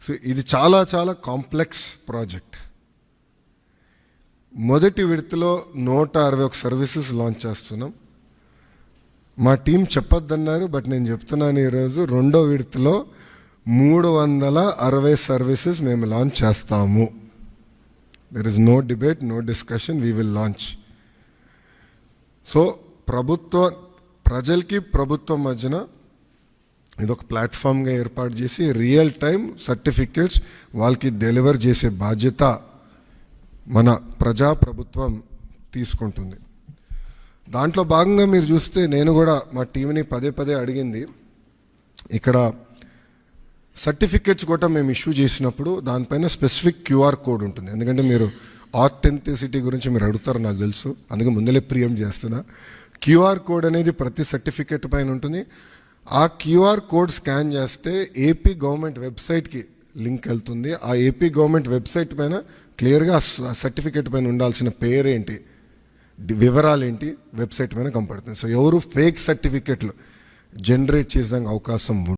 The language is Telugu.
సో ఇది చాలా చాలా కాంప్లెక్స్ ప్రాజెక్ట్. మొదటి విడతలో 161 సర్వీసెస్ లాంచ్ చేస్తున్నాం. మా టీం చెప్పొద్దన్నారు, బట్ నేను చెప్తున్నాను ఈరోజు రెండో విడతలో 360 సర్వీసెస్ మేము లాంచ్ చేస్తాము. There is no debate, no discussion, we will launch. So ప్రజలకి ప్రభుత్వం మధ్యన ఇదొక ప్లాట్ఫామ్గా ఏర్పాటు చేసి రియల్ టైం సర్టిఫికేట్స్ వాళ్ళకి డెలివర్ చేసే బాధ్యత మన ప్రభుత్వం తీసుకుంటుంది. దాంట్లో భాగంగా మీరు చూస్తే నేను కూడా మా టీంని పదే అడిగింది, ఇక్కడ సర్టిఫికేట్స్ కూడా మేము ఇష్యూ చేసినప్పుడు దానిపైన స్పెసిఫిక్ క్యూఆర్ కోడ్ ఉంటుంది. ఎందుకంటే మీరు ఆథెంటిసిటీ గురించి మీరు అడుగుతారు నాకు తెలుసు, అందుకే ముందలే ప్రియం చేస్తున్నా. క్యూఆర్ కోడ్ అనేది ప్రతి సర్టిఫికేట్ పైన ఉంటుంది. ఆ క్యూఆర్ కోడ్ స్కాన్ చేస్తే ఏపీ గవర్నమెంట్ వెబ్సైట్కి లింక్ వెళ్తుంది. ఆ ఏపీ గవర్నమెంట్ వెబ్సైట్ పైన క్లియర్గా సర్టిఫికేట్ పైన ఉండాల్సిన పేరేంటి, వివరాలు ఏంటి వెబ్సైట్ పైన కనపడుతుంది. సో ఎవరు ఫేక్ సర్టిఫికేట్లు జనరేట్ చేసే అవకాశం